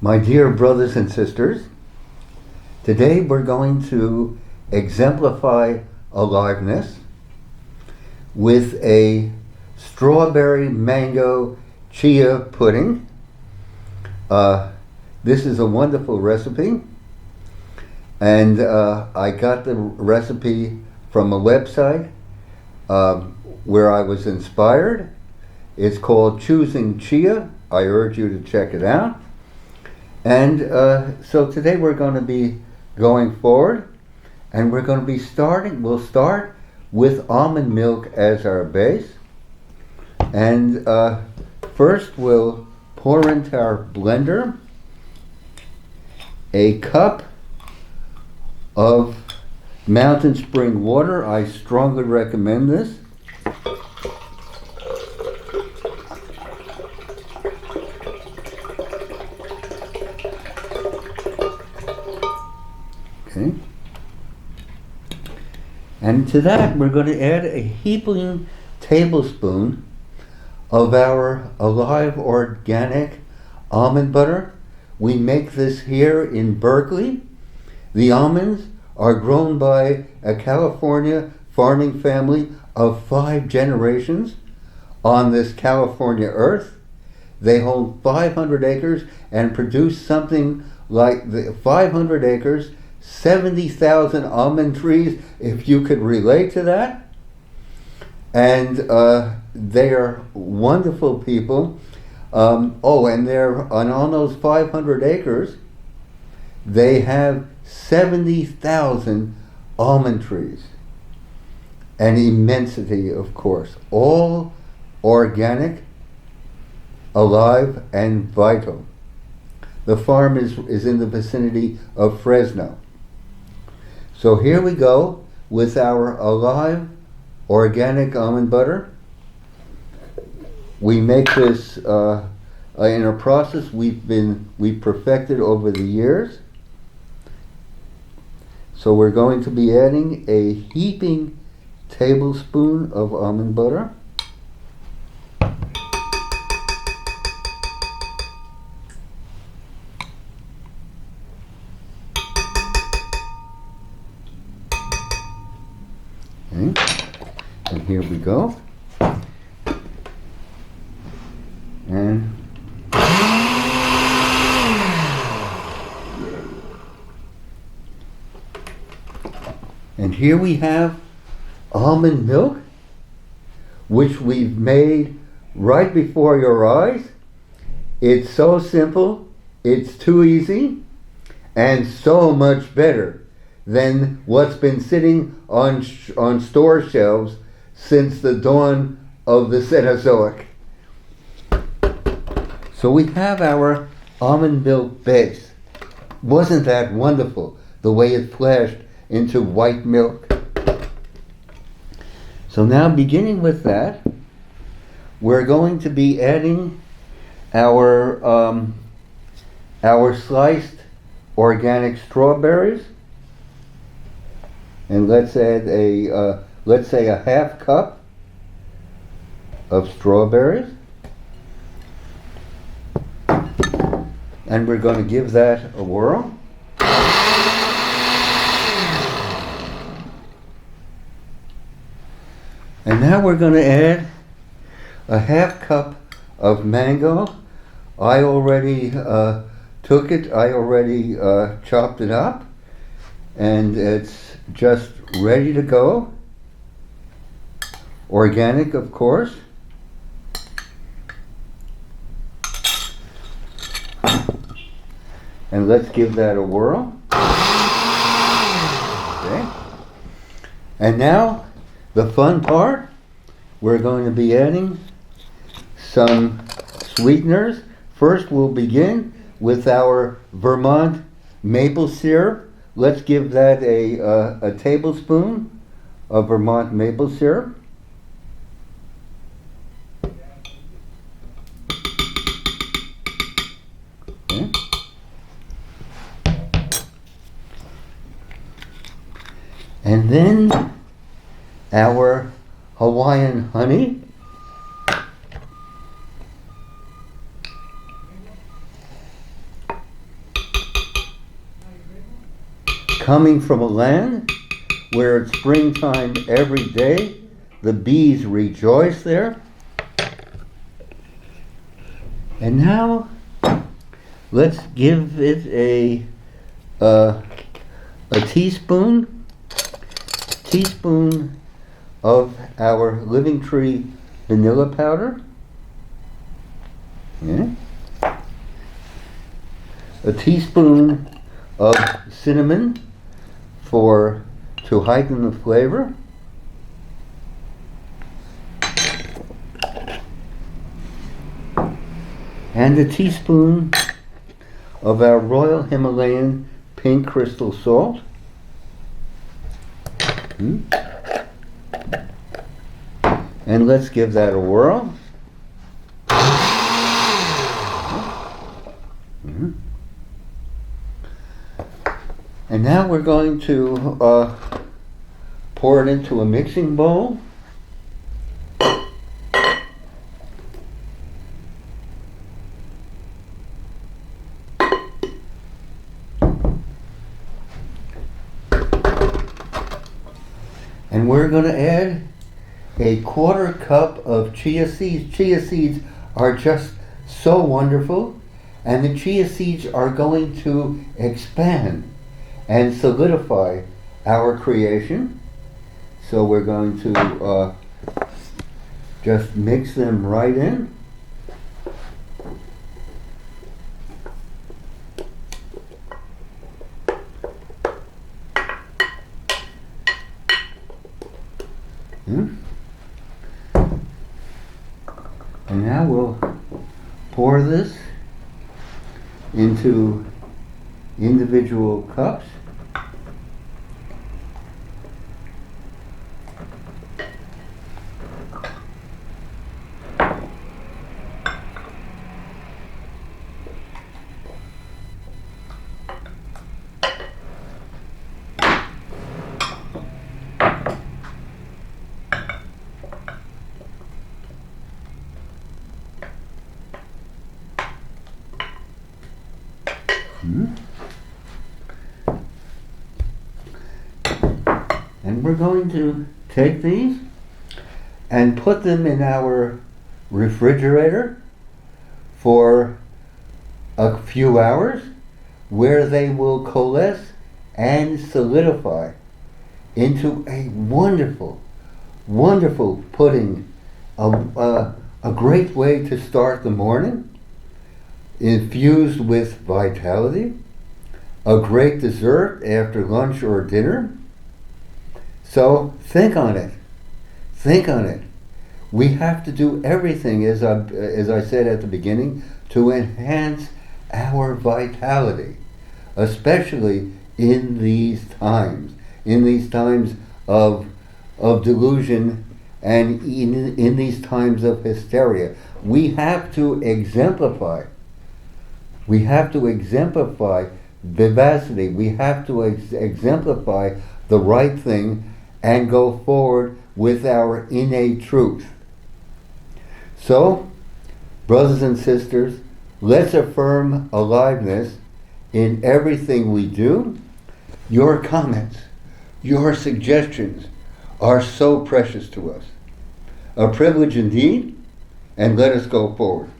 My dear brothers and sisters, today we're going to exemplify aliveness with a strawberry mango chia pudding. This is a wonderful recipe, and I got the recipe from a website where I was inspired. It's called Choosing Chia. I urge you to check it out. And so today we're going to be going forward, and we're going to be we'll start with almond milk as our base. And first we'll pour into our blender a cup of mountain spring water. I strongly recommend this. Okay. And to that we're going to add a heaping tablespoon of our Alive organic almond butter. We make this here in Berkeley. The almonds are grown by a California farming family of 5 generations on this California earth. They hold 500 acres and produce something like 500 acres, 70,000 almond trees, if you could relate to that. And they are wonderful people. And they're on those 500 acres, they have 70,000 almond trees. An immensity, of course. All organic, alive, and vital. The farm is in the vicinity of Fresno. So here we go with our Alive organic almond butter. We make this in a process we've perfected over the years. So we're going to be adding a heaping tablespoon of almond butter. Okay. And here we go. And here we have almond milk, which we've made right before your eyes. It's so simple, it's too easy, and so much better than what's been sitting on store shelves since the dawn of the Cenozoic. So we have our almond milk base. Wasn't that wonderful, the way it flashed into white milk? So now, beginning with that, we're going to be adding our sliced organic strawberries, and let's add let's say a half cup of strawberries, and we're going to give that a whirl. And now we're going to add a half cup of mango. I already took it, I already chopped it up, and it's just ready to go. Organic, of course. And let's give that a whirl. Okay. And now, the fun part, we're going to be adding some sweeteners. First, we'll begin with our Vermont maple syrup. Let's give that a tablespoon of Vermont maple syrup. Okay. And then our Hawaiian honey. coming from a land where it's springtime every day. The bees rejoice there. And now let's give it a teaspoon of our Living Tree vanilla powder. Yeah. A teaspoon of cinnamon to heighten the flavor. And a teaspoon of our Royal Himalayan pink crystal salt. And let's give that a whirl. And now we're going to pour it into a mixing bowl. And we're going to add a 1/4 cup of chia seeds. Chia seeds are just so wonderful, and the chia seeds are going to expand and solidify our creation. So we're going to just mix them right in. And now we'll pour this into individual cups. And we're going to take these and put them in our refrigerator for a few hours, where they will coalesce and solidify into a wonderful, wonderful pudding, a great way to start the morning, infused with vitality, a great dessert after lunch or dinner. So think on it. Think on it. We have to do everything, as I said at the beginning, to enhance our vitality, especially in these times of delusion, and in these times of hysteria. We have to exemplify. We have to exemplify vivacity. We have to exemplify the right thing and go forward with our innate truth. So, brothers and sisters, let's affirm aliveness in everything we do. Your comments, your suggestions are so precious to us. A privilege indeed, and let us go forward.